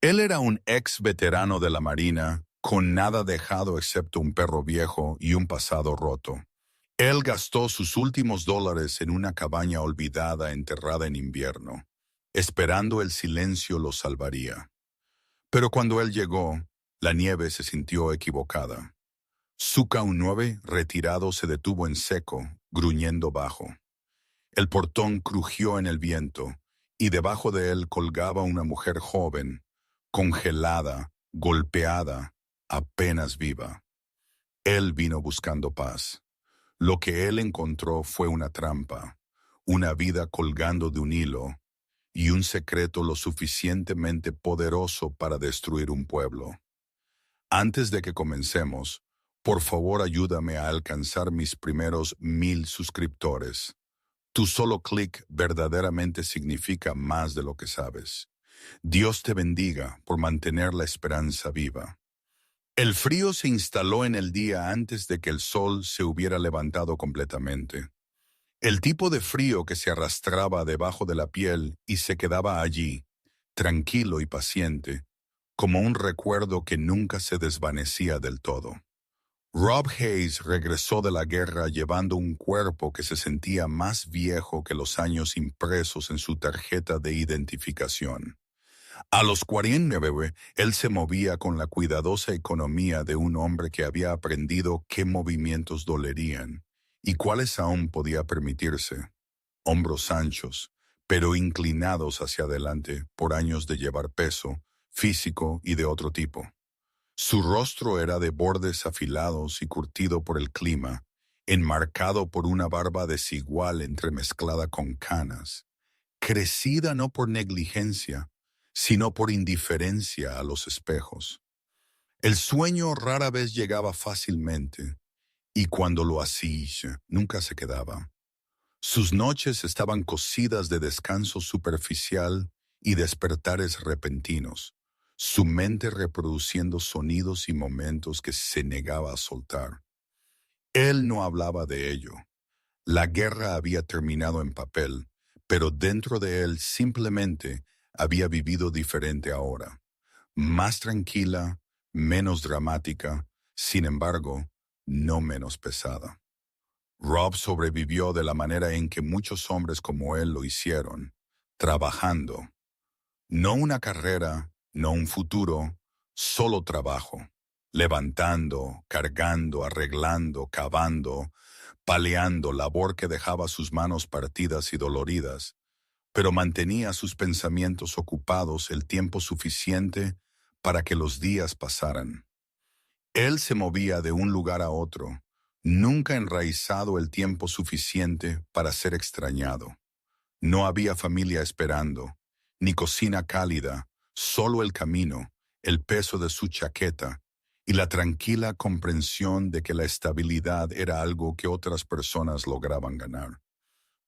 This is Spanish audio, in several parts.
Él era un ex veterano de la Marina, con nada dejado excepto un perro viejo y un pasado roto. Él gastó sus últimos dólares en una cabaña olvidada enterrada en invierno, esperando el silencio lo salvaría. Pero cuando él llegó, la nieve se sintió equivocada. Su K-9 retirado se detuvo en seco, gruñendo bajo. El portón crujió en el viento, y debajo de él colgaba una mujer joven, congelada, golpeada, apenas viva. Él vino buscando paz. Lo que él encontró fue una trampa, una vida colgando de un hilo, y un secreto lo suficientemente poderoso para destruir un pueblo. Antes de que comencemos, por favor ayúdame a alcanzar mis primeros 1000 suscriptores. Tu solo clic verdaderamente significa más de lo que sabes. Dios te bendiga por mantener la esperanza viva. El frío se instaló en el día antes de que el sol se hubiera levantado completamente. El tipo de frío que se arrastraba debajo de la piel y se quedaba allí, tranquilo y paciente, como un recuerdo que nunca se desvanecía del todo. Rob Hayes regresó de la guerra llevando un cuerpo que se sentía más viejo que los años impresos en su tarjeta de identificación. A los 49, él se movía con la cuidadosa economía de un hombre que había aprendido qué movimientos dolerían y cuáles aún podía permitirse. Hombros anchos, pero inclinados hacia adelante por años de llevar peso, físico y de otro tipo. Su rostro era de bordes afilados y curtido por el clima, enmarcado por una barba desigual entremezclada con canas, crecida no por negligencia, sino por indiferencia a los espejos. El sueño rara vez llegaba fácilmente, y cuando lo hacía, nunca se quedaba. Sus noches estaban cosidas de descanso superficial y despertares repentinos, su mente reproduciendo sonidos y momentos que se negaba a soltar. Él no hablaba de ello. La guerra había terminado en papel, pero dentro de él simplemente había vivido diferente ahora, más tranquila, menos dramática, sin embargo, no menos pesada. Rob sobrevivió de la manera en que muchos hombres como él lo hicieron, trabajando. No una carrera, no un futuro, solo trabajo. Levantando, cargando, arreglando, cavando, paleando, labor que dejaba sus manos partidas y doloridas, pero mantenía sus pensamientos ocupados el tiempo suficiente para que los días pasaran. Él se movía de un lugar a otro, nunca enraizado el tiempo suficiente para ser extrañado. No había familia esperando, ni cocina cálida, solo el camino, el peso de su chaqueta y la tranquila comprensión de que la estabilidad era algo que otras personas lograban ganar.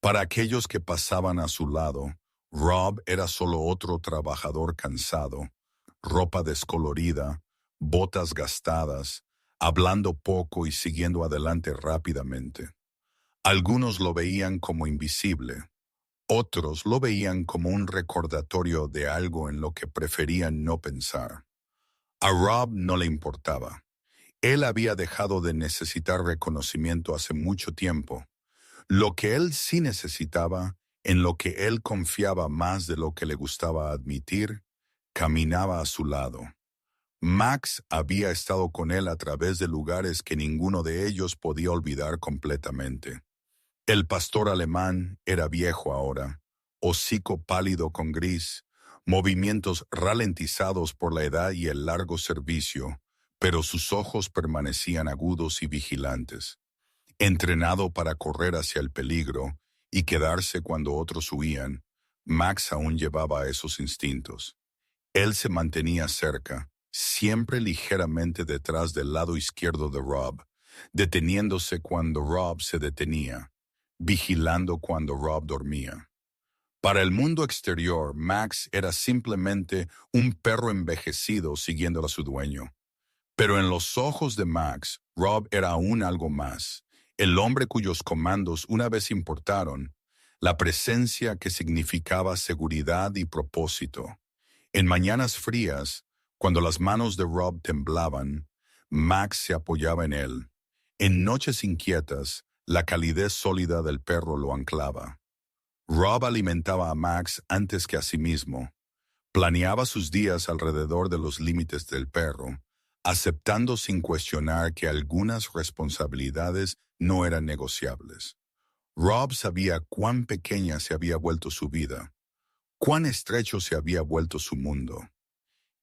Para aquellos que pasaban a su lado, Rob era solo otro trabajador cansado, ropa descolorida, botas gastadas, hablando poco y siguiendo adelante rápidamente. Algunos lo veían como invisible, otros lo veían como un recordatorio de algo en lo que preferían no pensar. A Rob no le importaba. Él había dejado de necesitar reconocimiento hace mucho tiempo. Lo que él sí necesitaba, en lo que él confiaba más de lo que le gustaba admitir, caminaba a su lado. Max había estado con él a través de lugares que ninguno de ellos podía olvidar completamente. El pastor alemán era viejo ahora, hocico pálido con gris, movimientos ralentizados por la edad y el largo servicio, pero sus ojos permanecían agudos y vigilantes. Entrenado para correr hacia el peligro y quedarse cuando otros huían, Max aún llevaba esos instintos. Él se mantenía cerca, siempre ligeramente detrás del lado izquierdo de Rob, deteniéndose cuando Rob se detenía, vigilando cuando Rob dormía. Para el mundo exterior, Max era simplemente un perro envejecido siguiendo a su dueño. Pero en los ojos de Max, Rob era aún algo más, el hombre cuyos comandos una vez importaron, la presencia que significaba seguridad y propósito. En mañanas frías, cuando las manos de Rob temblaban, Max se apoyaba en él. En noches inquietas, la calidez sólida del perro lo anclaba. Rob alimentaba a Max antes que a sí mismo. Planeaba sus días alrededor de los límites del perro, aceptando sin cuestionar que algunas responsabilidades no eran negociables. Rob sabía cuán pequeña se había vuelto su vida, cuán estrecho se había vuelto su mundo.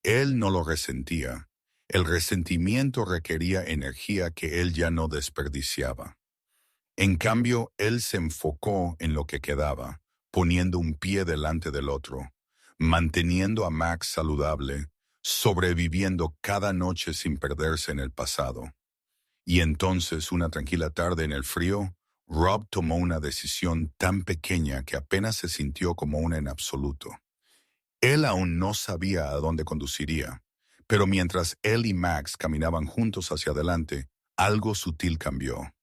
Él no lo resentía. El resentimiento requería energía que él ya no desperdiciaba. En cambio, él se enfocó en lo que quedaba, poniendo un pie delante del otro, manteniendo a Max saludable, sobreviviendo cada noche sin perderse en el pasado. Y entonces, una tranquila tarde en el frío, Rob tomó una decisión tan pequeña que apenas se sintió como una en absoluto. Él aún no sabía a dónde conduciría, pero mientras él y Max caminaban juntos hacia adelante, algo sutil cambió.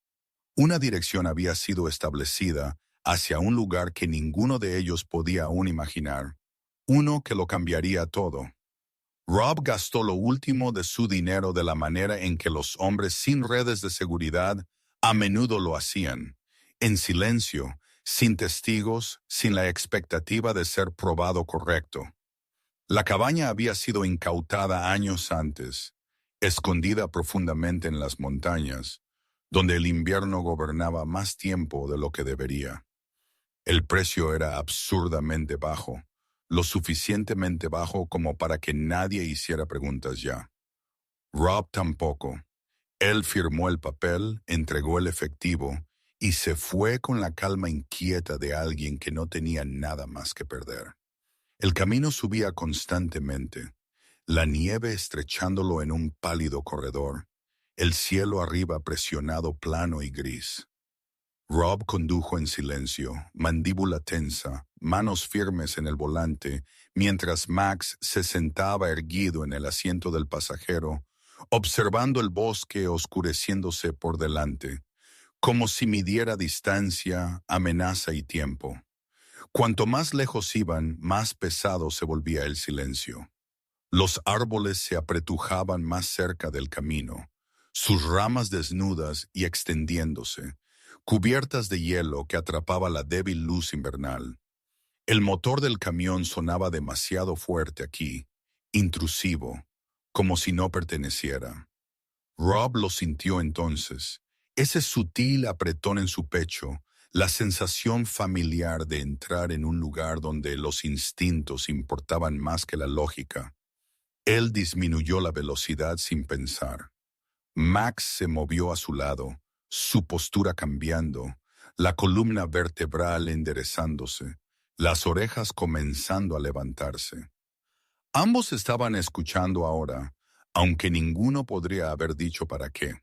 Una dirección había sido establecida hacia un lugar que ninguno de ellos podía aún imaginar, uno que lo cambiaría todo. Rob gastó lo último de su dinero de la manera en que los hombres sin redes de seguridad a menudo lo hacían, en silencio, sin testigos, sin la expectativa de ser probado correcto. La cabaña había sido incautada años antes, escondida profundamente en las montañas, donde el invierno gobernaba más tiempo de lo que debería. El precio era absurdamente bajo, lo suficientemente bajo como para que nadie hiciera preguntas ya. Rob tampoco. Él firmó el papel, entregó el efectivo y se fue con la calma inquieta de alguien que no tenía nada más que perder. El camino subía constantemente, la nieve estrechándolo en un pálido corredor, el cielo arriba presionado plano y gris. Rob condujo en silencio, mandíbula tensa, manos firmes en el volante, mientras Max se sentaba erguido en el asiento del pasajero, observando el bosque oscureciéndose por delante, como si midiera distancia, amenaza y tiempo. Cuanto más lejos iban, más pesado se volvía el silencio. Los árboles se apretujaban más cerca del camino, sus ramas desnudas y extendiéndose, cubiertas de hielo que atrapaba la débil luz invernal. El motor del camión sonaba demasiado fuerte aquí, intrusivo, como si no perteneciera. Rob lo sintió entonces, ese sutil apretón en su pecho, la sensación familiar de entrar en un lugar donde los instintos importaban más que la lógica. Él disminuyó la velocidad sin pensar. Max se movió a su lado, su postura cambiando, la columna vertebral enderezándose, las orejas comenzando a levantarse. Ambos estaban escuchando ahora, aunque ninguno podría haber dicho para qué.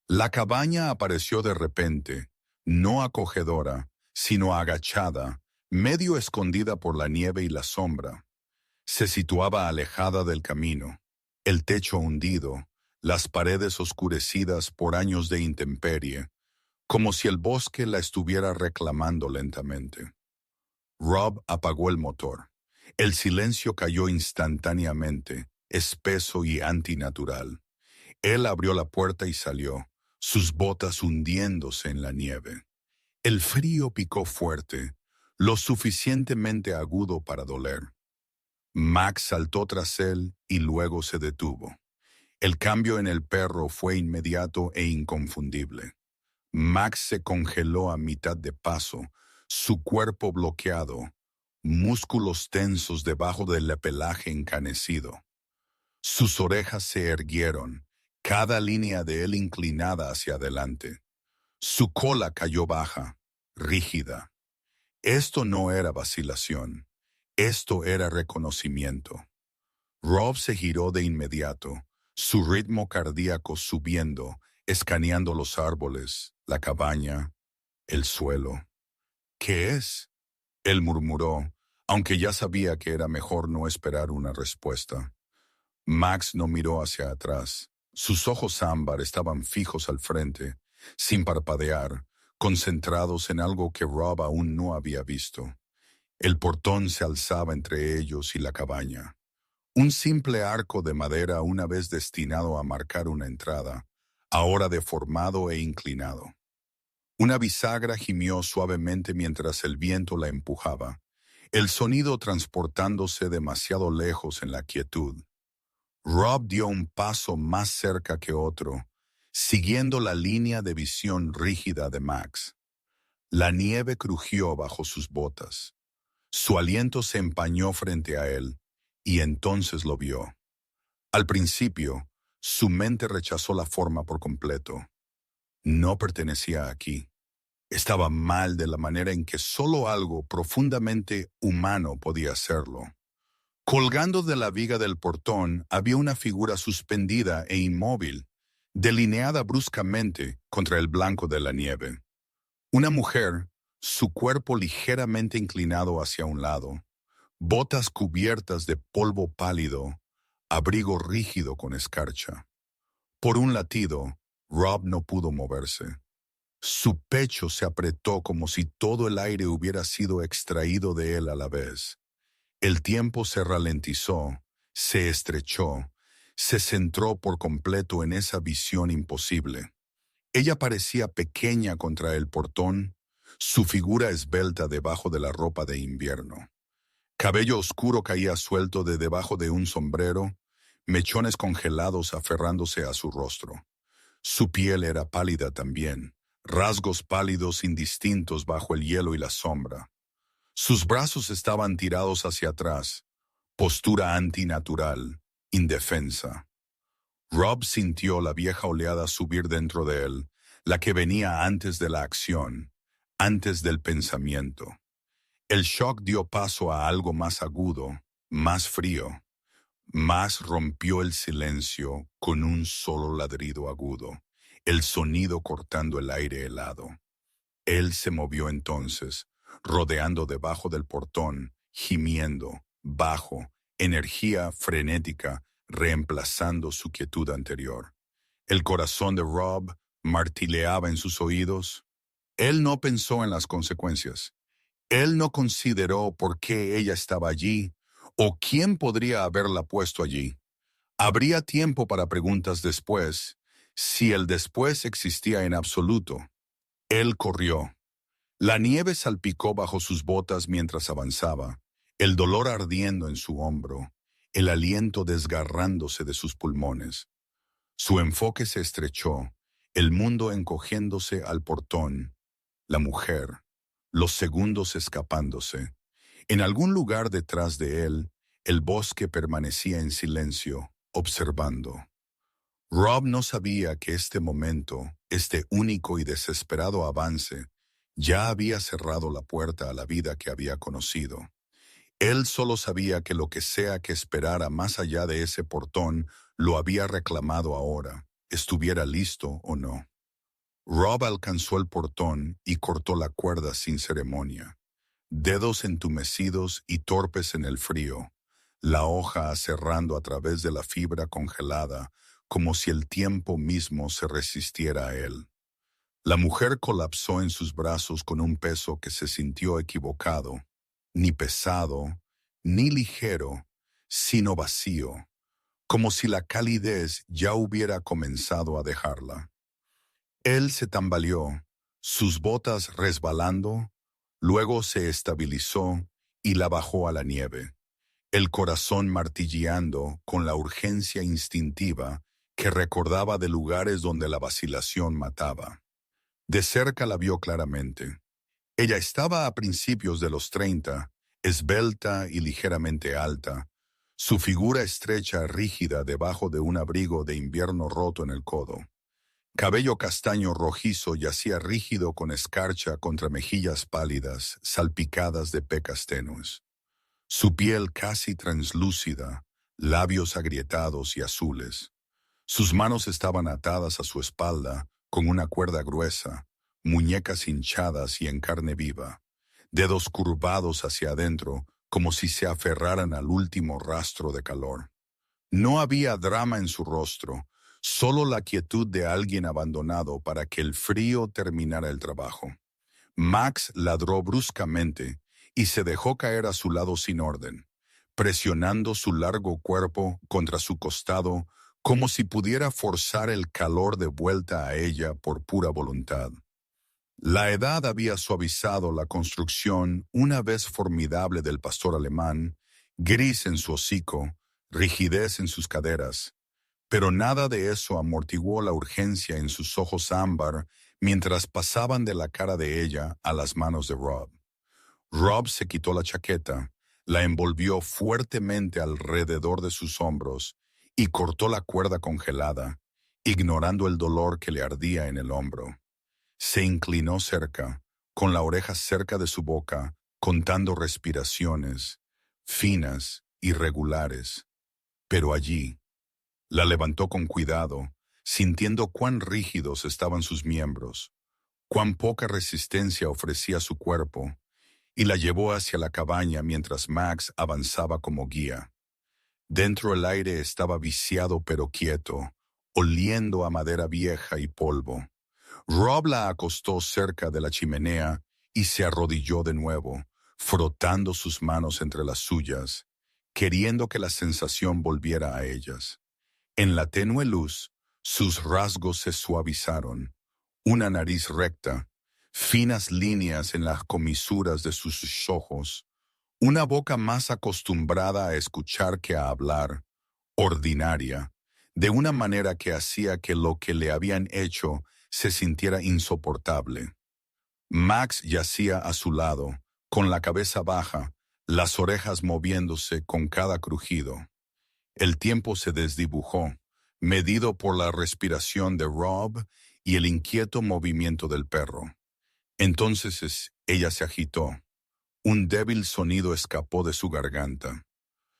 La cabaña apareció de repente, no acogedora, sino agachada, medio escondida por la nieve y la sombra. Se situaba alejada del camino, el techo hundido, las paredes oscurecidas por años de intemperie, como si el bosque la estuviera reclamando lentamente. Rob apagó el motor. El silencio cayó instantáneamente, espeso y antinatural. Él abrió la puerta y salió, sus botas hundiéndose en la nieve. El frío picó fuerte, lo suficientemente agudo para doler. Max saltó tras él y luego se detuvo. El cambio en el perro fue inmediato e inconfundible. Max se congeló a mitad de paso, su cuerpo bloqueado, músculos tensos debajo del pelaje encanecido. Sus orejas se erguieron, cada línea de él inclinada hacia adelante. Su cola cayó baja, rígida. Esto no era vacilación, esto era reconocimiento. Rob se giró de inmediato, su ritmo cardíaco subiendo, escaneando los árboles, la cabaña, el suelo. ¿Qué es? Él murmuró, aunque ya sabía que era mejor no esperar una respuesta. Max no miró hacia atrás. Sus ojos ámbar estaban fijos al frente, sin parpadear, concentrados en algo que Rob aún no había visto. El portón se alzaba entre ellos y la cabaña. Un simple arco de madera una vez destinado a marcar una entrada, ahora deformado e inclinado. Una bisagra gimió suavemente mientras el viento la empujaba, el sonido transportándose demasiado lejos en la quietud. Rob dio un paso más cerca que otro, siguiendo la línea de visión rígida de Max. La nieve crujió bajo sus botas. Su aliento se empañó frente a él, y entonces lo vio. Al principio, su mente rechazó la forma por completo. No pertenecía aquí. Estaba mal de la manera en que solo algo profundamente humano podía hacerlo. Colgando de la viga del portón había una figura suspendida e inmóvil, delineada bruscamente contra el blanco de la nieve. Una mujer, su cuerpo ligeramente inclinado hacia un lado, botas cubiertas de polvo pálido, abrigo rígido con escarcha. Por un latido, Rob no pudo moverse. Su pecho se apretó como si todo el aire hubiera sido extraído de él a la vez. El tiempo se ralentizó, se estrechó, se centró por completo en esa visión imposible. Ella parecía pequeña contra el portón, su figura esbelta debajo de la ropa de invierno. Cabello oscuro caía suelto de debajo de un sombrero, mechones congelados aferrándose a su rostro. Su piel era pálida también, rasgos pálidos indistintos bajo el hielo y la sombra. Sus brazos estaban tirados hacia atrás, postura antinatural, indefensa. Rob sintió la vieja oleada subir dentro de él, la que venía antes de la acción, antes del pensamiento. El shock dio paso a algo más agudo, más frío. Más rompió el silencio con un solo ladrido agudo, el sonido cortando el aire helado. Él se movió entonces, rodeando debajo del portón, gimiendo, bajo, energía frenética, reemplazando su quietud anterior. El corazón de Rob martileaba en sus oídos. Él no pensó en las consecuencias. Él no consideró por qué ella estaba allí o quién podría haberla puesto allí. Habría tiempo para preguntas después, si el después existía en absoluto. Él corrió. La nieve salpicó bajo sus botas mientras avanzaba, el dolor ardiendo en su hombro, el aliento desgarrándose de sus pulmones. Su enfoque se estrechó, el mundo encogiéndose al portón, la mujer, los segundos escapándose. En algún lugar detrás de él, el bosque permanecía en silencio, observando. Rob no sabía que este momento, este único y desesperado avance, ya había cerrado la puerta a la vida que había conocido. Él solo sabía que lo que sea que esperara más allá de ese portón lo había reclamado ahora, estuviera listo o no. Rob alcanzó el portón y cortó la cuerda sin ceremonia. Dedos entumecidos y torpes en el frío, la hoja aserrando a través de la fibra congelada, como si el tiempo mismo se resistiera a él. La mujer colapsó en sus brazos con un peso que se sintió equivocado, ni pesado, ni ligero, sino vacío, como si la calidez ya hubiera comenzado a dejarla. Él se tambaleó, sus botas resbalando, luego se estabilizó y la bajó a la nieve, el corazón martilleando con la urgencia instintiva que recordaba de lugares donde la vacilación mataba. De cerca la vio claramente. Ella estaba a principios de los 30, esbelta y ligeramente alta, su figura estrecha rígida debajo de un abrigo de invierno roto en el codo. Cabello castaño rojizo yacía rígido con escarcha contra mejillas pálidas, salpicadas de pecas tenues. Su piel casi translúcida, labios agrietados y azules. Sus manos estaban atadas a su espalda con una cuerda gruesa, muñecas hinchadas y en carne viva, dedos curvados hacia adentro como si se aferraran al último rastro de calor. No había drama en su rostro, solo la quietud de alguien abandonado para que el frío terminara el trabajo. Max ladró bruscamente y se dejó caer a su lado sin orden, presionando su largo cuerpo contra su costado como si pudiera forzar el calor de vuelta a ella por pura voluntad. La edad había suavizado la construcción una vez formidable del pastor alemán, gris en su hocico, rigidez en sus caderas, pero nada de eso amortiguó la urgencia en sus ojos ámbar mientras pasaban de la cara de ella a las manos de Rob. Rob se quitó la chaqueta, la envolvió fuertemente alrededor de sus hombros y cortó la cuerda congelada, ignorando el dolor que le ardía en el hombro. Se inclinó cerca, con la oreja cerca de su boca, contando respiraciones, finas, irregulares. Pero allí, la levantó con cuidado, sintiendo cuán rígidos estaban sus miembros, cuán poca resistencia ofrecía su cuerpo, y la llevó hacia la cabaña mientras Max avanzaba como guía. Dentro el aire estaba viciado pero quieto, oliendo a madera vieja y polvo. Rob la acostó cerca de la chimenea y se arrodilló de nuevo, frotando sus manos entre las suyas, queriendo que la sensación volviera a ellas. En la tenue luz, sus rasgos se suavizaron. Una nariz recta, finas líneas en las comisuras de sus ojos, una boca más acostumbrada a escuchar que a hablar, ordinaria, de una manera que hacía que lo que le habían hecho se sintiera insoportable. Max yacía a su lado, con la cabeza baja, las orejas moviéndose con cada crujido. El tiempo se desdibujó, medido por la respiración de Rob y el inquieto movimiento del perro. Entonces ella se agitó. Un débil sonido escapó de su garganta.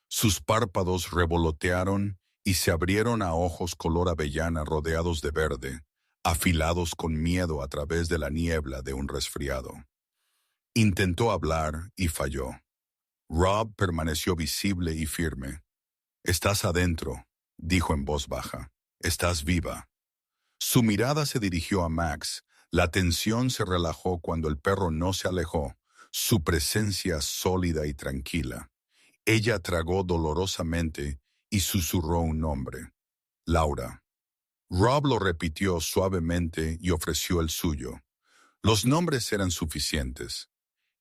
Sus párpados revolotearon y se abrieron a ojos color avellana rodeados de verde, afilados con miedo a través de la niebla de un resfriado. Intentó hablar y falló. Rob permaneció visible y firme. «Estás adentro», dijo en voz baja. «Estás viva». Su mirada se dirigió a Max. La tensión se relajó cuando el perro no se alejó, su presencia sólida y tranquila. Ella tragó dolorosamente y susurró un nombre. «Laura». Rob lo repitió suavemente y ofreció el suyo. Los nombres eran suficientes.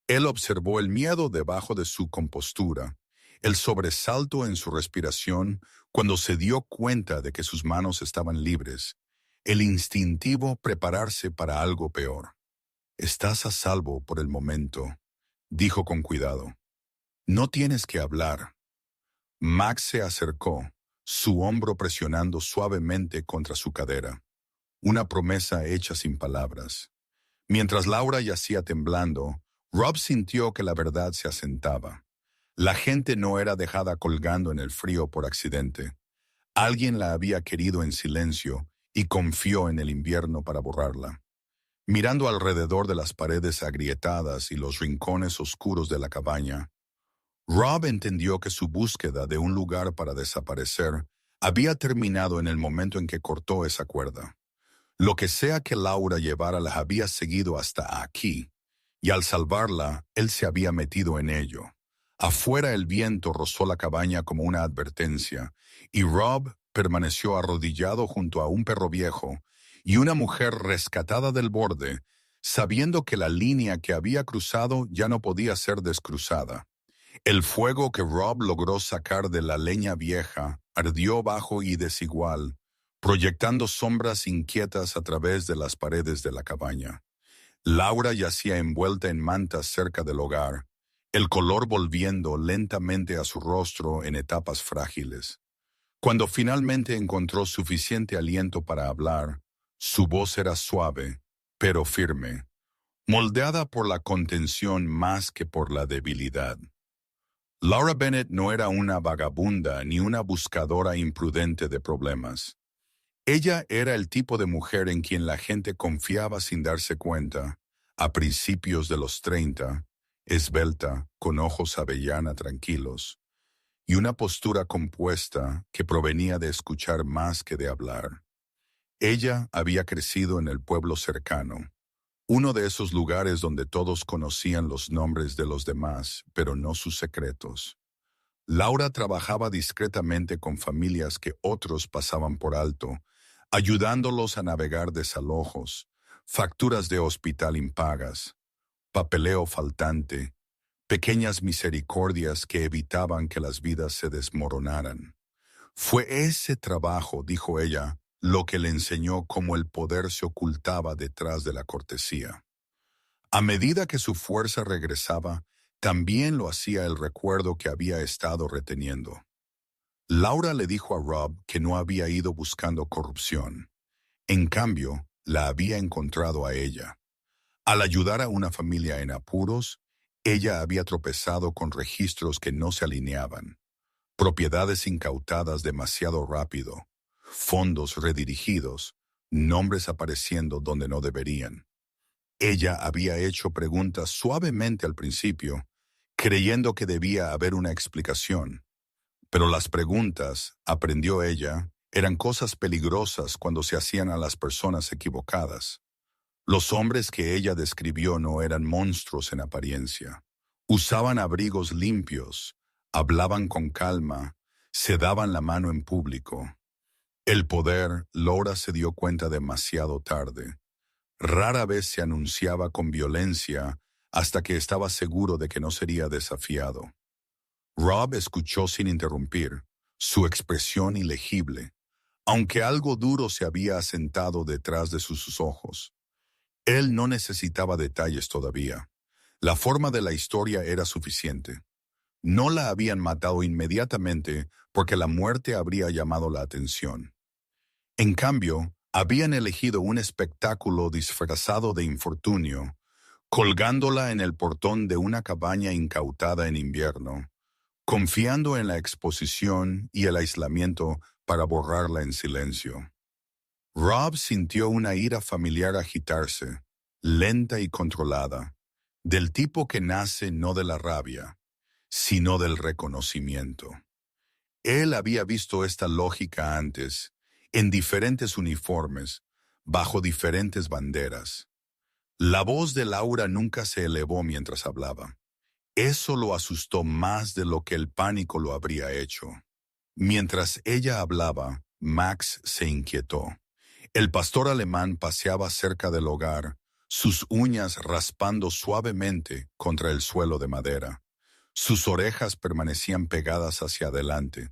Él observó el miedo debajo de su compostura, el sobresalto en su respiración cuando se dio cuenta de que sus manos estaban libres, el instintivo prepararse para algo peor. «Estás a salvo por el momento», dijo con cuidado. «No tienes que hablar». Max se acercó, su hombro presionando suavemente contra su cadera. Una promesa hecha sin palabras. Mientras Laura yacía temblando, Rob sintió que la verdad se asentaba. La gente no era dejada colgando en el frío por accidente. Alguien la había querido en silencio y confió en el invierno para borrarla. Mirando alrededor de las paredes agrietadas y los rincones oscuros de la cabaña, Rob entendió que su búsqueda de un lugar para desaparecer había terminado en el momento en que cortó esa cuerda. Lo que sea que Laura llevara la había seguido hasta aquí, y al salvarla, él se había metido en ello. Afuera el viento rozó la cabaña como una advertencia, y Rob permaneció arrodillado junto a un perro viejo y una mujer rescatada del borde, sabiendo que la línea que había cruzado ya no podía ser descruzada. El fuego que Rob logró sacar de la leña vieja ardió bajo y desigual, proyectando sombras inquietas a través de las paredes de la cabaña. Laura yacía envuelta en mantas cerca del hogar, el color volviendo lentamente a su rostro en etapas frágiles. Cuando finalmente encontró suficiente aliento para hablar, su voz era suave, pero firme, moldeada por la contención más que por la debilidad. Laura Bennett no era una vagabunda ni una buscadora imprudente de problemas. Ella era el tipo de mujer en quien la gente confiaba sin darse cuenta, a principios de los 30, esbelta, con ojos avellana tranquilos, y una postura compuesta que provenía de escuchar más que de hablar. Ella había crecido en el pueblo cercano, uno de esos lugares donde todos conocían los nombres de los demás, pero no sus secretos. Laura trabajaba discretamente con familias que otros pasaban por alto, ayudándolos a navegar desalojos, facturas de hospital impagas, papeleo faltante, pequeñas misericordias que evitaban que las vidas se desmoronaran. Fue ese trabajo, dijo ella, lo que le enseñó cómo el poder se ocultaba detrás de la cortesía. A medida que su fuerza regresaba, también lo hacía el recuerdo que había estado reteniendo. Laura le dijo a Rob que no había ido buscando corrupción. En cambio, la había encontrado a ella. Al ayudar a una familia en apuros, ella había tropezado con registros que no se alineaban, propiedades incautadas demasiado rápido, fondos redirigidos, nombres apareciendo donde no deberían. Ella había hecho preguntas suavemente al principio, creyendo que debía haber una explicación. Pero las preguntas, aprendió ella, eran cosas peligrosas cuando se hacían a las personas equivocadas. Los hombres que ella describió no eran monstruos en apariencia. Usaban abrigos limpios, hablaban con calma, se daban la mano en público. El poder, Laura se dio cuenta demasiado tarde. Rara vez se anunciaba con violencia hasta que estaba seguro de que no sería desafiado. Rob escuchó sin interrumpir, su expresión ilegible, aunque algo duro se había asentado detrás de sus ojos. Él no necesitaba detalles todavía. La forma de la historia era suficiente. No la habían matado inmediatamente porque la muerte habría llamado la atención. En cambio, habían elegido un espectáculo disfrazado de infortunio, colgándola en el portón de una cabaña incautada en invierno, confiando en la exposición y el aislamiento para borrarla en silencio. Rob sintió una ira familiar agitarse, lenta y controlada, del tipo que nace no de la rabia, sino del reconocimiento. Él había visto esta lógica antes, en diferentes uniformes, bajo diferentes banderas. La voz de Laura nunca se elevó mientras hablaba. Eso lo asustó más de lo que el pánico lo habría hecho. Mientras ella hablaba, Max se inquietó. El pastor alemán paseaba cerca del hogar, sus uñas raspando suavemente contra el suelo de madera. Sus orejas permanecían pegadas hacia adelante,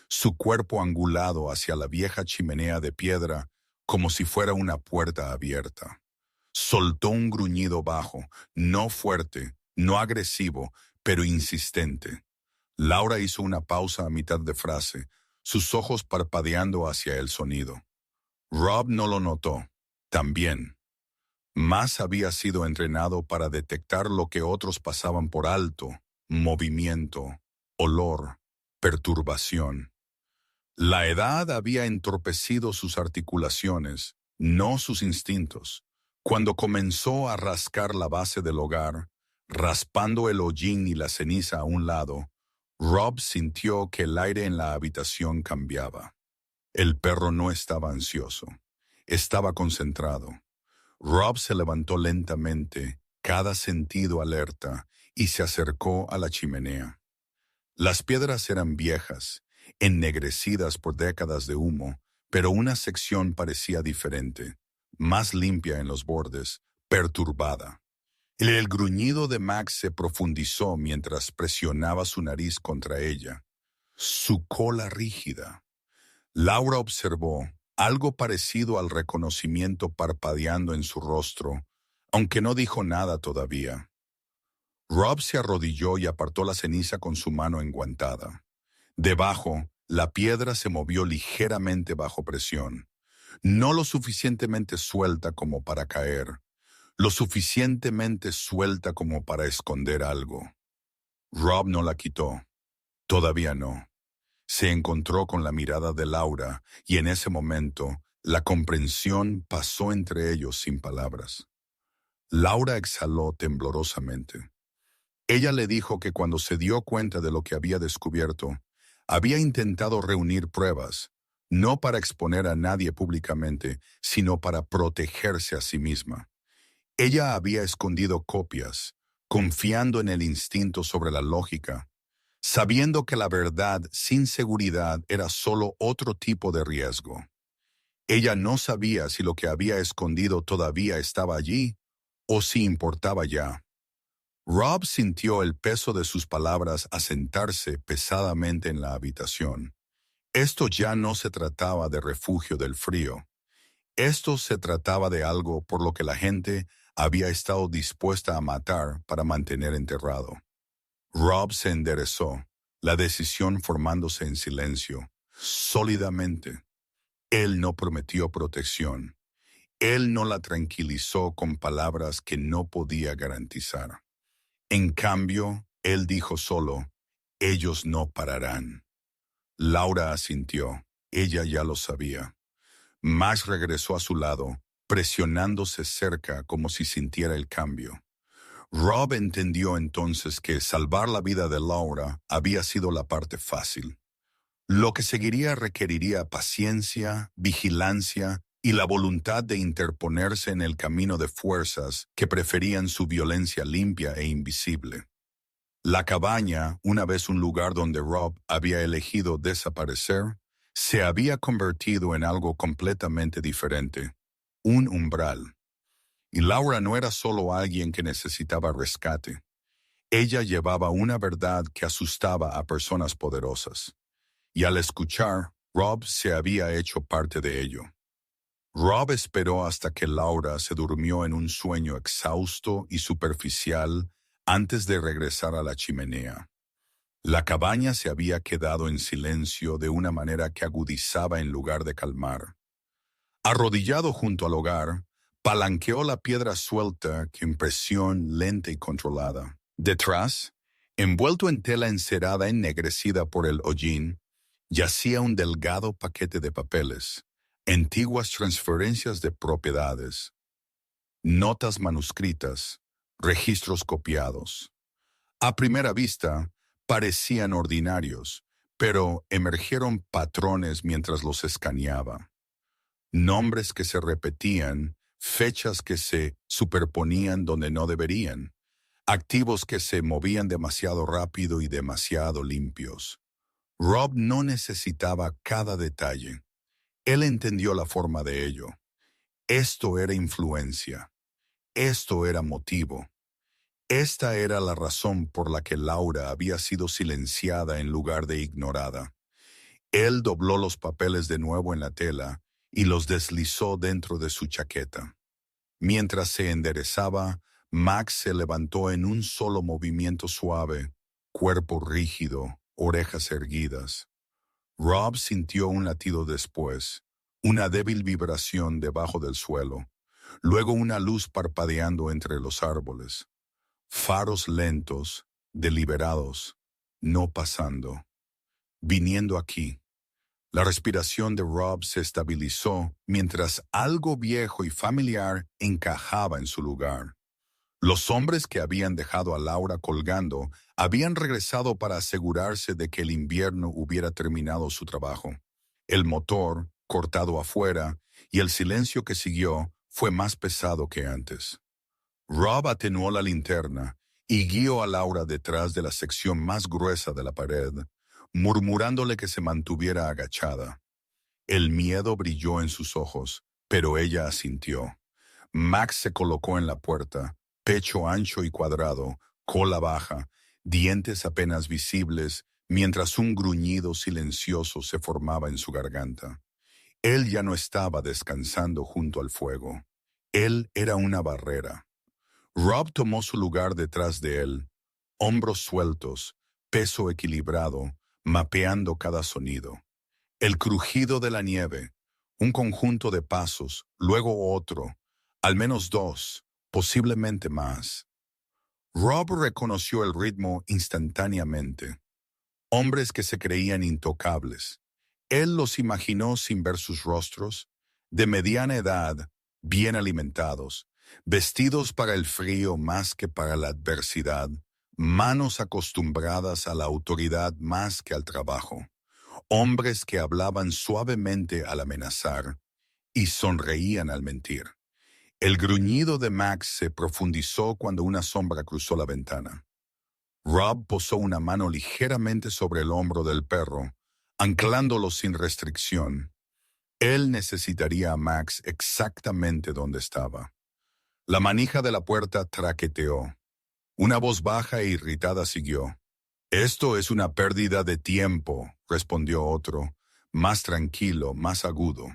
su cuerpo angulado hacia la vieja chimenea de piedra como si fuera una puerta abierta. Soltó un gruñido bajo, no fuerte, no agresivo, pero insistente. Laura hizo una pausa a mitad de frase, sus ojos parpadeando hacia el sonido. Rob no lo notó. También. Más había sido entrenado para detectar lo que otros pasaban por alto: movimiento, olor, perturbación. La edad había entorpecido sus articulaciones, no sus instintos. Cuando comenzó a rascar la base del hogar, raspando el hollín y la ceniza a un lado, Rob sintió que el aire en la habitación cambiaba. El perro no estaba ansioso, estaba concentrado. Rob se levantó lentamente, cada sentido alerta, y se acercó a la chimenea. Las piedras eran viejas, ennegrecidas por décadas de humo, pero una sección parecía diferente, más limpia en los bordes, perturbada. El gruñido de Max se profundizó mientras presionaba su nariz contra ella, su cola rígida. Laura observó algo parecido al reconocimiento parpadeando en su rostro, aunque no dijo nada todavía. Rob se arrodilló y apartó la ceniza con su mano enguantada. Debajo, la piedra se movió ligeramente bajo presión, no lo suficientemente suelta como para caer, lo suficientemente suelta como para esconder algo. Rob no la quitó. Todavía no. Se encontró con la mirada de Laura y en ese momento la comprensión pasó entre ellos sin palabras. Laura exhaló temblorosamente. Ella le dijo que cuando se dio cuenta de lo que había descubierto, había intentado reunir pruebas, no para exponer a nadie públicamente, sino para protegerse a sí misma. Ella había escondido copias, confiando en el instinto sobre la lógica. sabiendo que la verdad sin seguridad era solo otro tipo de riesgo. Ella no sabía si lo que había escondido todavía estaba allí o si importaba ya. Rob sintió el peso de sus palabras asentarse pesadamente en la habitación. Esto ya no se trataba de refugio del frío. Esto se trataba de algo por lo que la gente había estado dispuesta a matar para mantener enterrado. Rob se enderezó, la decisión formándose en silencio, sólidamente. Él no prometió protección. Él no la tranquilizó con palabras que no podía garantizar. En cambio, él dijo solo, ellos no pararán. Laura asintió. Ella ya lo sabía. Max regresó a su lado, presionándose cerca como si sintiera el cambio. Rob entendió entonces que salvar la vida de Laura había sido la parte fácil. Lo que seguiría requeriría paciencia, vigilancia y la voluntad de interponerse en el camino de fuerzas que preferían su violencia limpia e invisible. La cabaña, una vez un lugar donde Rob había elegido desaparecer, se había convertido en algo completamente diferente, un umbral. Y Laura no era solo alguien que necesitaba rescate. Ella llevaba una verdad que asustaba a personas poderosas. Y al escuchar, Rob se había hecho parte de ello. Rob esperó hasta que Laura se durmió en un sueño exhausto y superficial antes de regresar a la chimenea. La cabaña se había quedado en silencio de una manera que agudizaba en lugar de calmar. Arrodillado junto al hogar, palanqueó la piedra suelta con presión lenta y controlada. Detrás, envuelto en tela encerada ennegrecida por el hollín, yacía un delgado paquete de papeles, antiguas transferencias de propiedades, notas manuscritas, registros copiados. A primera vista, parecían ordinarios, pero emergieron patrones mientras los escaneaba. Nombres que se repetían, fechas que se superponían donde no deberían, activos que se movían demasiado rápido y demasiado limpios. Rob no necesitaba cada detalle. Él entendió la forma de ello. Esto era influencia. Esto era motivo. Esta era la razón por la que Laura había sido silenciada en lugar de ignorada. Él dobló los papeles de nuevo en la tela y los deslizó dentro de su chaqueta. Mientras se enderezaba, Max se levantó en un solo movimiento suave, cuerpo rígido, orejas erguidas. Rob sintió un latido después, una débil vibración debajo del suelo, luego una luz parpadeando entre los árboles. Faros lentos, deliberados, no pasando, viniendo aquí. La respiración de Rob se estabilizó mientras algo viejo y familiar encajaba en su lugar. Los hombres que habían dejado a Laura colgando habían regresado para asegurarse de que el invierno hubiera terminado su trabajo. El motor, cortado afuera, y el silencio que siguió fue más pesado que antes. Rob atenuó la linterna y guió a Laura detrás de la sección más gruesa de la pared, murmurándole que se mantuviera agachada. El miedo brilló en sus ojos, pero ella asintió. Max se colocó en la puerta, pecho ancho y cuadrado, cola baja, dientes apenas visibles, mientras un gruñido silencioso se formaba en su garganta. Él ya no estaba descansando junto al fuego. Él era una barrera. Rob tomó su lugar detrás de él, hombros sueltos, peso equilibrado, mapeando cada sonido. El crujido de la nieve, un conjunto de pasos, luego otro, al menos dos, posiblemente más. Rob reconoció el ritmo instantáneamente. Hombres que se creían intocables. Él los imaginó sin ver sus rostros, de mediana edad, bien alimentados, vestidos para el frío más que para la adversidad, manos acostumbradas a la autoridad más que al trabajo, hombres que hablaban suavemente al amenazar y sonreían al mentir. El gruñido de Max se profundizó cuando una sombra cruzó la ventana. Rob posó una mano ligeramente sobre el hombro del perro, anclándolo sin restricción. Él necesitaría a Max exactamente donde estaba. La manija de la puerta traqueteó. Una voz baja e irritada siguió. «Esto es una pérdida de tiempo», respondió otro, más tranquilo, más agudo.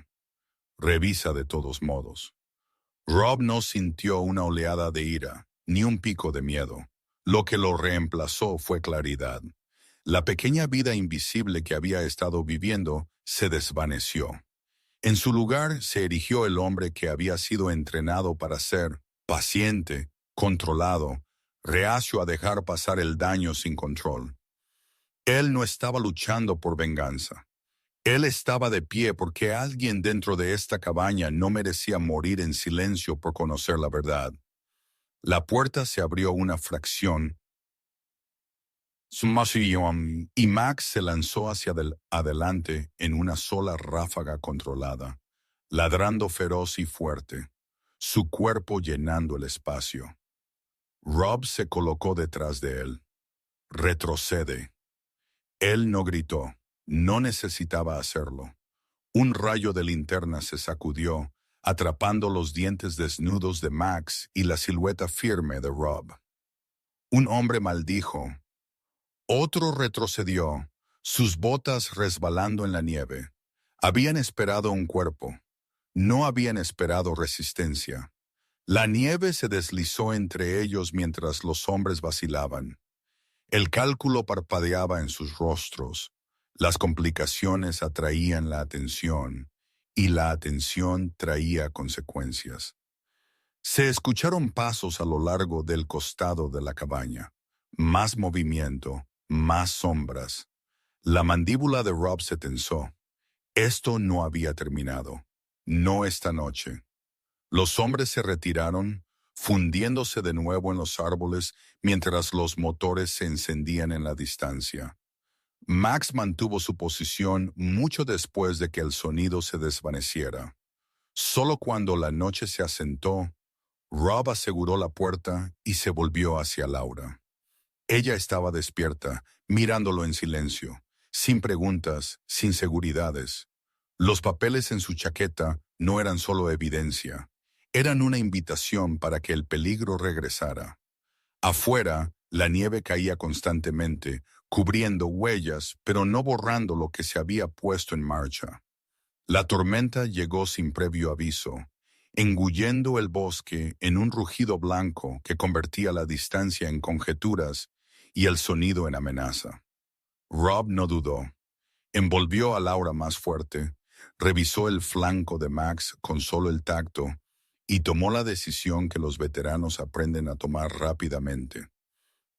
«Revisa de todos modos». Rob no sintió una oleada de ira, ni un pico de miedo. Lo que lo reemplazó fue claridad. La pequeña vida invisible que había estado viviendo se desvaneció. En su lugar se erigió el hombre que había sido entrenado para ser paciente, controlado, reacio a dejar pasar el daño sin control. Él no estaba luchando por venganza. Él estaba de pie porque alguien dentro de esta cabaña no merecía morir en silencio por conocer la verdad. La puerta se abrió una fracción y Max se lanzó hacia adelante en una sola ráfaga controlada, ladrando feroz y fuerte, su cuerpo llenando el espacio. Rob se colocó detrás de él. «Retrocede». Él no gritó, no necesitaba hacerlo. Un rayo de linterna se sacudió, atrapando los dientes desnudos de Max y la silueta firme de Rob. Un hombre maldijo. Otro retrocedió, sus botas resbalando en la nieve. Habían esperado un cuerpo. No habían esperado resistencia. La nieve se deslizó entre ellos mientras los hombres vacilaban. El cálculo parpadeaba en sus rostros. Las complicaciones atraían la atención, y la atención traía consecuencias. Se escucharon pasos a lo largo del costado de la cabaña. Más movimiento, más sombras. La mandíbula de Rob se tensó. Esto no había terminado. No esta noche. Los hombres se retiraron, fundiéndose de nuevo en los árboles mientras los motores se encendían en la distancia. Max mantuvo su posición mucho después de que el sonido se desvaneciera. Solo cuando la noche se asentó, Rob aseguró la puerta y se volvió hacia Laura. Ella estaba despierta, mirándolo en silencio, sin preguntas, sin seguridades. Los papeles en su chaqueta no eran solo evidencia, eran una invitación para que el peligro regresara. Afuera, la nieve caía constantemente, cubriendo huellas, pero no borrando lo que se había puesto en marcha. La tormenta llegó sin previo aviso, engullendo el bosque en un rugido blanco que convertía la distancia en conjeturas y el sonido en amenaza. Rob no dudó. Envolvió a Laura más fuerte, revisó el flanco de Max con solo el tacto y tomó la decisión que los veteranos aprenden a tomar rápidamente.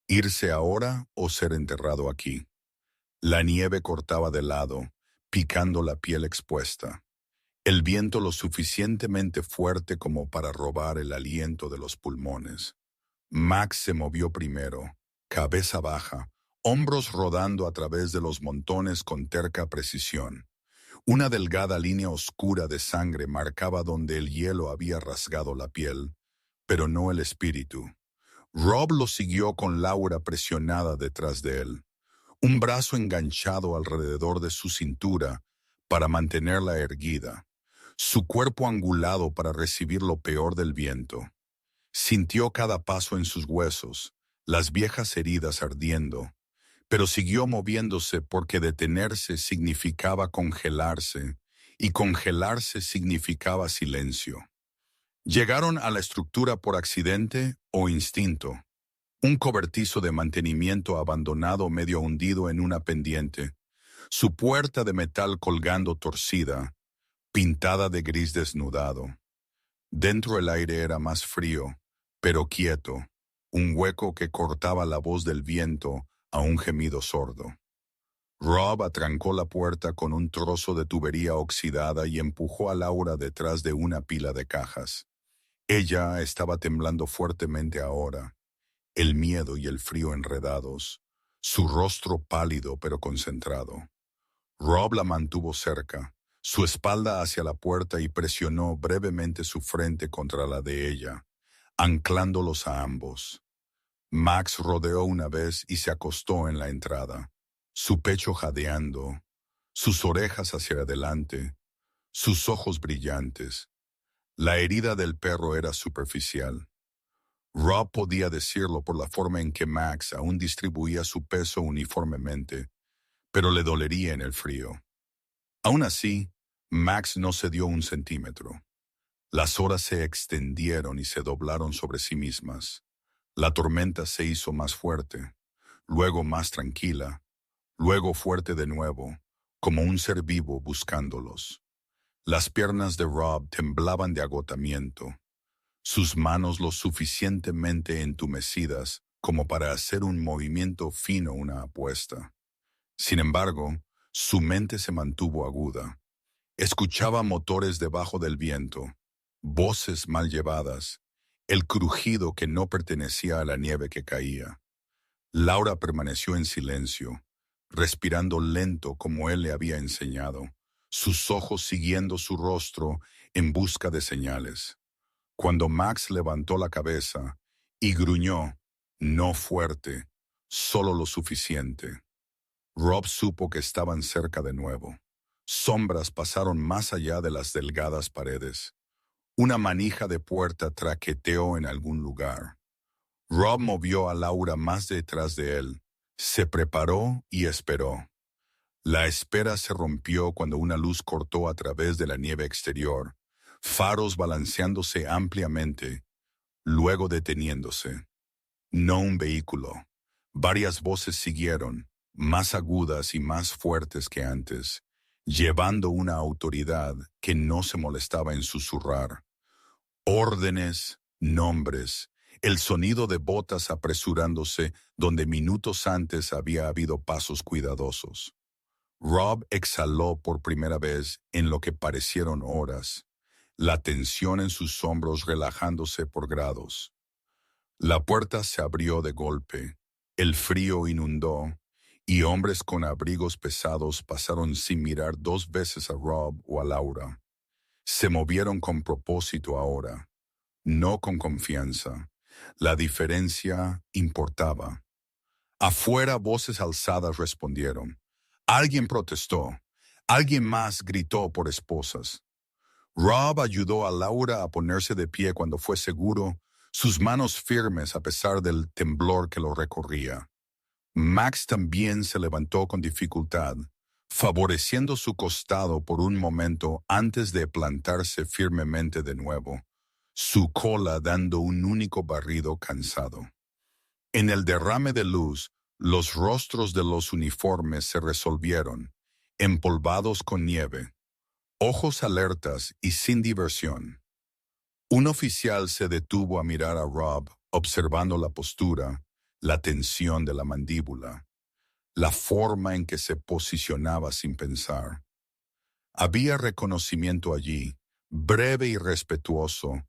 Irse ahora o ser enterrado aquí. La nieve cortaba de lado, picando la piel expuesta. El viento lo suficientemente fuerte como para robar el aliento de los pulmones. Max se movió primero, cabeza baja, hombros rodando a través de los montones con terca precisión. Una delgada línea oscura de sangre marcaba donde el hielo había rasgado la piel, pero no el espíritu. Rob lo siguió con Laura presionada detrás de él, un brazo enganchado alrededor de su cintura para mantenerla erguida, su cuerpo angulado para recibir lo peor del viento. Sintió cada paso en sus huesos, las viejas heridas ardiendo, pero siguió moviéndose porque detenerse significaba congelarse, y congelarse significaba silencio. Llegaron a la estructura por accidente o instinto. Un cobertizo de mantenimiento abandonado medio hundido en una pendiente, su puerta de metal colgando torcida, pintada de gris desnudado. Dentro el aire era más frío, pero quieto, un hueco que cortaba la voz del viento a un gemido sordo. Rob atrancó la puerta con un trozo de tubería oxidada y empujó a Laura detrás de una pila de cajas. Ella estaba temblando fuertemente ahora, el miedo y el frío enredados, su rostro pálido pero concentrado. Rob la mantuvo cerca, su espalda hacia la puerta y presionó brevemente su frente contra la de ella, anclándolos a ambos. Max rodeó una vez y se acostó en la entrada, su pecho jadeando, sus orejas hacia adelante, sus ojos brillantes. La herida del perro era superficial. Rob podía decirlo por la forma en que Max aún distribuía su peso uniformemente, pero le dolería en el frío. Aún así, Max no cedió un centímetro. Las horas se extendieron y se doblaron sobre sí mismas. La tormenta se hizo más fuerte, luego más tranquila, luego fuerte de nuevo, como un ser vivo buscándolos. Las piernas de Rob temblaban de agotamiento, sus manos lo suficientemente entumecidas como para hacer un movimiento fino una apuesta. Sin embargo, su mente se mantuvo aguda. Escuchaba motores debajo del viento, voces mal llevadas, el crujido que no pertenecía a la nieve que caía. Laura permaneció en silencio, respirando lento como él le había enseñado, sus ojos siguiendo su rostro en busca de señales. Cuando Max levantó la cabeza y gruñó, no fuerte, solo lo suficiente, Rob supo que estaban cerca de nuevo. Sombras pasaron más allá de las delgadas paredes. Una manija de puerta traqueteó en algún lugar. Rob movió a Laura más detrás de él. Se preparó y esperó. La espera se rompió cuando una luz cortó a través de la nieve exterior, faros balanceándose ampliamente, luego deteniéndose. No un vehículo. Varias voces siguieron, más agudas y más fuertes que antes, llevando una autoridad que no se molestaba en susurrar. Órdenes, nombres, el sonido de botas apresurándose donde minutos antes había habido pasos cuidadosos. Rob exhaló por primera vez en lo que parecieron horas, la tensión en sus hombros relajándose por grados. La puerta se abrió de golpe, el frío inundó, y hombres con abrigos pesados pasaron sin mirar dos veces a Rob o a Laura. Se movieron con propósito ahora, no con confianza. La diferencia importaba. Afuera voces alzadas respondieron. Alguien protestó. Alguien más gritó por esposas. Rob ayudó a Laura a ponerse de pie cuando fue seguro, sus manos firmes a pesar del temblor que lo recorría. Max también se levantó con dificultad, favoreciendo su costado por un momento antes de plantarse firmemente de nuevo, su cola dando un único barrido cansado. En el derrame de luz, los rostros de los uniformes se resolvieron, empolvados con nieve, ojos alertas y sin diversión. Un oficial se detuvo a mirar a Rob, observando la postura, la tensión de la mandíbula, la forma en que se posicionaba sin pensar. Había reconocimiento allí, breve y respetuoso,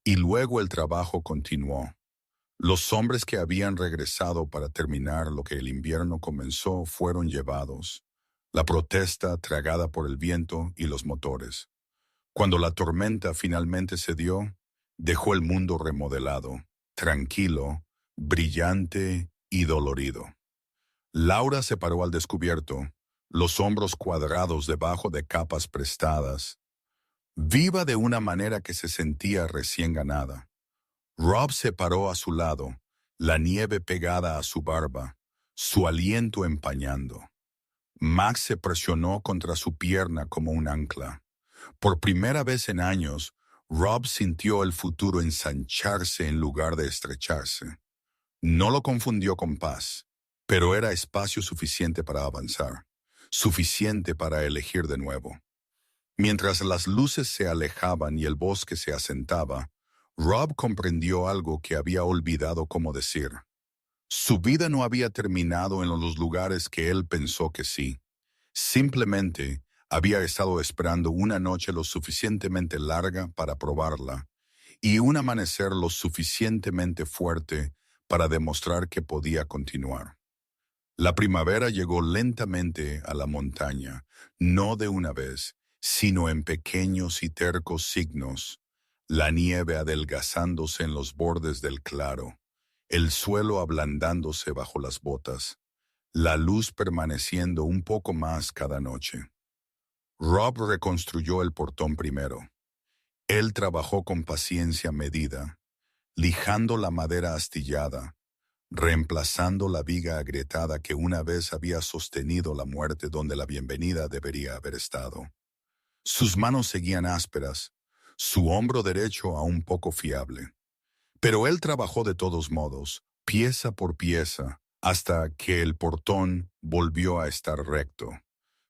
y luego el trabajo continuó. Los hombres que habían regresado para terminar lo que el invierno comenzó fueron llevados, la protesta tragada por el viento y los motores. Cuando la tormenta finalmente cedió, dejó el mundo remodelado, tranquilo, brillante y dolorido. Laura se paró al descubierto, los hombros cuadrados debajo de capas prestadas, viva de una manera que se sentía recién ganada. Rob se paró a su lado, la nieve pegada a su barba, su aliento empañando. Max se presionó contra su pierna como un ancla. Por primera vez en años, Rob sintió el futuro ensancharse en lugar de estrecharse. No lo confundió con paz, pero era espacio suficiente para avanzar, suficiente para elegir de nuevo. Mientras las luces se alejaban y el bosque se asentaba, Rob comprendió algo que había olvidado cómo decir. Su vida no había terminado en los lugares que él pensó que sí. Simplemente había estado esperando una noche lo suficientemente larga para probarla y un amanecer lo suficientemente fuerte para demostrar que podía continuar. La primavera llegó lentamente a la montaña, no de una vez, sino en pequeños y tercos signos, la nieve adelgazándose en los bordes del claro, el suelo ablandándose bajo las botas, la luz permaneciendo un poco más cada noche. Rob reconstruyó el portón primero. Él trabajó con paciencia medida, lijando la madera astillada, reemplazando la viga agrietada que una vez había sostenido la muerte donde la bienvenida debería haber estado. Sus manos seguían ásperas, su hombro derecho aún poco fiable. Pero él trabajó de todos modos, pieza por pieza, hasta que el portón volvió a estar recto.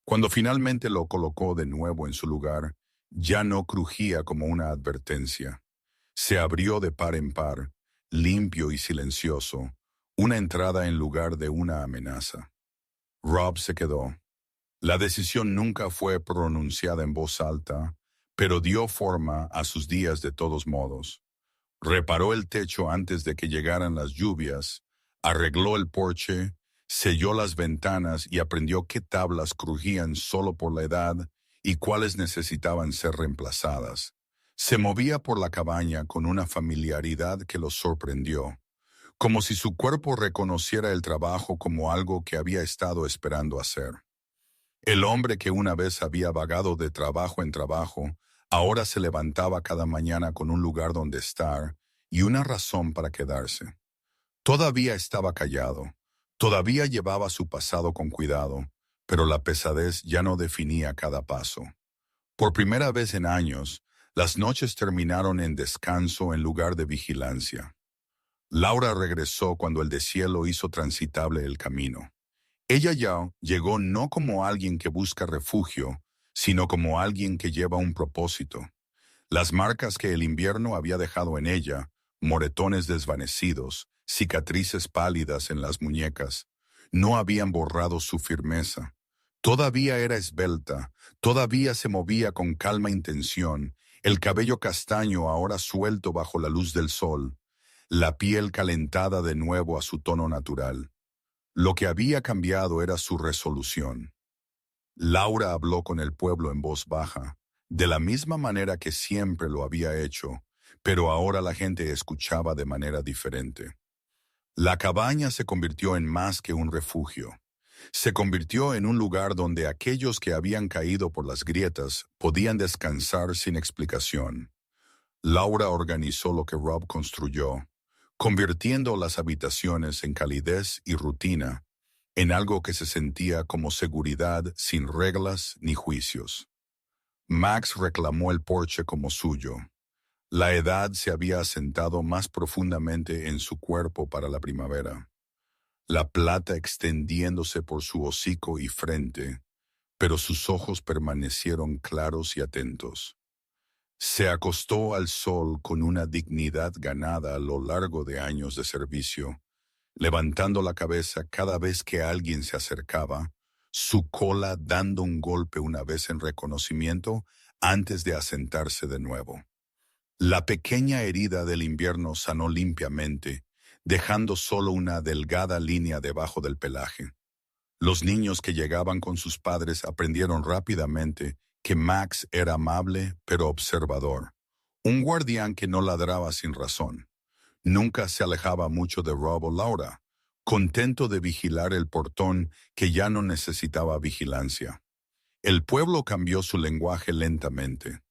Cuando finalmente lo colocó de nuevo en su lugar, ya no crujía como una advertencia. Se abrió de par en par, limpio y silencioso, una entrada en lugar de una amenaza. Rob se quedó. La decisión nunca fue pronunciada en voz alta, pero dio forma a sus días de todos modos. Reparó el techo antes de que llegaran las lluvias, arregló el porche, selló las ventanas y aprendió qué tablas crujían solo por la edad y cuáles necesitaban ser reemplazadas. Se movía por la cabaña con una familiaridad que lo sorprendió, como si su cuerpo reconociera el trabajo como algo que había estado esperando hacer. El hombre que una vez había vagado de trabajo en trabajo, ahora se levantaba cada mañana con un lugar donde estar y una razón para quedarse. Todavía estaba callado, todavía llevaba su pasado con cuidado, pero la pesadez ya no definía cada paso. Por primera vez en años, las noches terminaron en descanso en lugar de vigilancia. Laura regresó cuando el deshielo hizo transitable el camino. Ella ya llegó no como alguien que busca refugio, sino como alguien que lleva un propósito. Las marcas que el invierno había dejado en ella, moretones desvanecidos, cicatrices pálidas en las muñecas, no habían borrado su firmeza. Todavía era esbelta, todavía se movía con calma intención, el cabello castaño ahora suelto bajo la luz del sol, la piel calentada de nuevo a su tono natural. Lo que había cambiado era su resolución. Laura habló con el pueblo en voz baja, de la misma manera que siempre lo había hecho, pero ahora la gente escuchaba de manera diferente. La cabaña se convirtió en más que un refugio. Se convirtió en un lugar donde aquellos que habían caído por las grietas podían descansar sin explicación. Laura organizó lo que Rob construyó, convirtiendo las habitaciones en calidez y rutina, en algo que se sentía como seguridad sin reglas ni juicios. Max reclamó el porche como suyo. La edad se había asentado más profundamente en su cuerpo para la primavera, la plata extendiéndose por su hocico y frente, pero sus ojos permanecieron claros y atentos. Se acostó al sol con una dignidad ganada a lo largo de años de servicio, levantando la cabeza cada vez que alguien se acercaba, su cola dando un golpe una vez en reconocimiento antes de asentarse de nuevo. La pequeña herida del invierno sanó limpiamente, dejando solo una delgada línea debajo del pelaje. Los niños que llegaban con sus padres aprendieron rápidamente que Max era amable pero observador, un guardián que no ladraba sin razón. Nunca se alejaba mucho de Rob o Laura, contento de vigilar el portón que ya no necesitaba vigilancia. El pueblo cambió su lenguaje lentamente.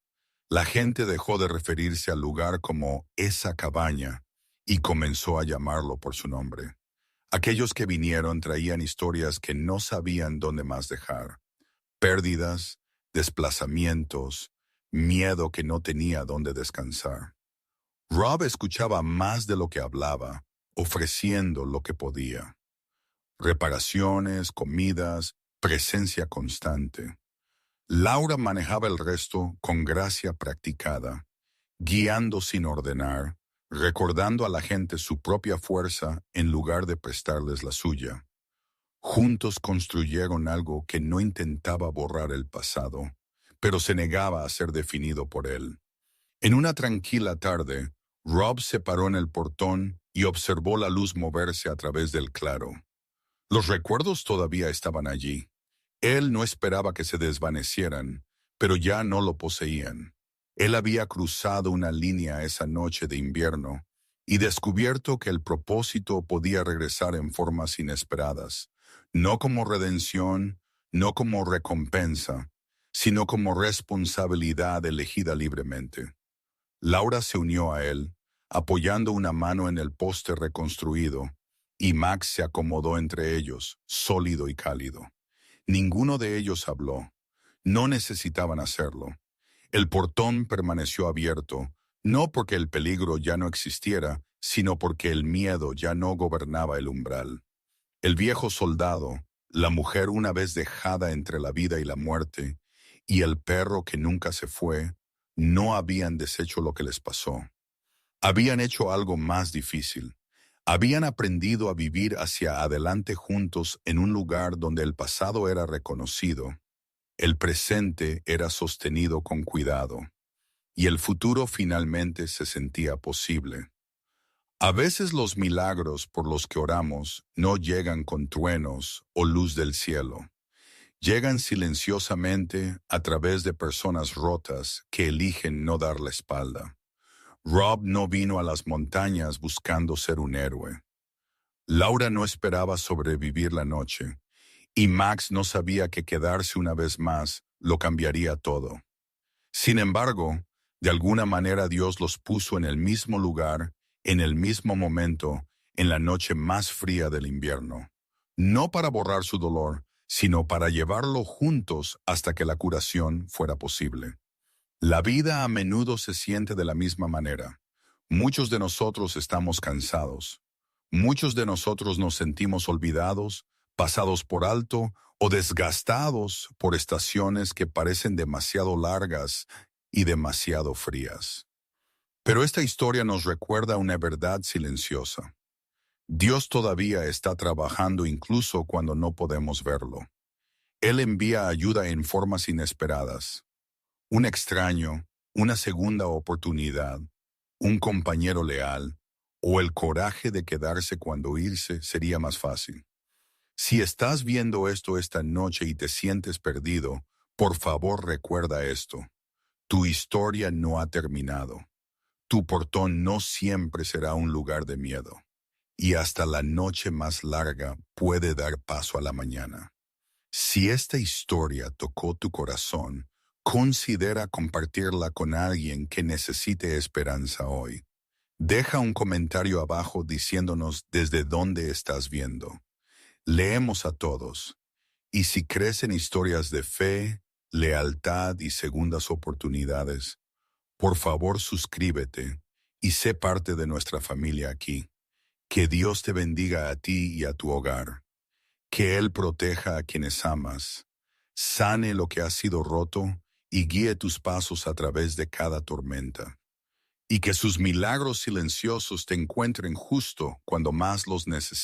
La gente dejó de referirse al lugar como esa cabaña y comenzó a llamarlo por su nombre. Aquellos que vinieron traían historias que no sabían dónde más dejar. Pérdidas, desplazamientos, miedo que no tenía dónde descansar. Rob escuchaba más de lo que hablaba, ofreciendo lo que podía. Reparaciones, comidas, presencia constante. Laura manejaba el resto con gracia practicada, guiando sin ordenar, recordando a la gente su propia fuerza en lugar de prestarles la suya. Juntos construyeron algo que no intentaba borrar el pasado, pero se negaba a ser definido por él. En una tranquila tarde, Rob se paró en el portón y observó la luz moverse a través del claro. Los recuerdos todavía estaban allí. Él no esperaba que se desvanecieran, pero ya no lo poseían. Él había cruzado una línea esa noche de invierno, y descubierto que el propósito podía regresar en formas inesperadas, no como redención, no como recompensa, sino como responsabilidad elegida libremente. Laura se unió a él, apoyando una mano en el poste reconstruido, y Max se acomodó entre ellos, sólido y cálido. Ninguno de ellos habló. No necesitaban hacerlo. El portón permaneció abierto, no porque el peligro ya no existiera, sino porque el miedo ya no gobernaba el umbral. El viejo soldado, la mujer una vez dejada entre la vida y la muerte, y el perro que nunca se fue, no habían deshecho lo que les pasó. Habían hecho algo más difícil. Habían aprendido a vivir hacia adelante juntos en un lugar donde el pasado era reconocido, el presente era sostenido con cuidado, y el futuro finalmente se sentía posible. A veces los milagros por los que oramos no llegan con truenos o luz del cielo. Llegan silenciosamente a través de personas rotas que eligen no dar la espalda. Rob no vino a las montañas buscando ser un héroe. Laura no esperaba sobrevivir la noche, y Max no sabía que quedarse una vez más lo cambiaría todo. Sin embargo, de alguna manera Dios los puso en el mismo lugar, en el mismo momento, en la noche más fría del invierno. No para borrar su dolor, sino para llevarlo juntos hasta que la curación fuera posible. La vida a menudo se siente de la misma manera. Muchos de nosotros estamos cansados. Muchos de nosotros nos sentimos olvidados, pasados por alto o desgastados por estaciones que parecen demasiado largas y demasiado frías. Pero esta historia nos recuerda una verdad silenciosa. Dios todavía está trabajando incluso cuando no podemos verlo. Él envía ayuda en formas inesperadas. Un extraño, una segunda oportunidad, un compañero leal, o el coraje de quedarse cuando irse sería más fácil. Si estás viendo esto esta noche y te sientes perdido, por favor recuerda esto. Tu historia no ha terminado. Tu portón no siempre será un lugar de miedo. Y hasta la noche más larga puede dar paso a la mañana. Si esta historia tocó tu corazón, considera compartirla con alguien que necesite esperanza hoy. Deja un comentario abajo diciéndonos desde dónde estás viendo. Leemos a todos. Y si crees en historias de fe, lealtad y segundas oportunidades, por favor suscríbete y sé parte de nuestra familia aquí. Que Dios te bendiga a ti y a tu hogar. Que Él proteja a quienes amas, sane lo que ha sido roto y guíe tus pasos a través de cada tormenta. Y que sus milagros silenciosos te encuentren justo cuando más los necesites.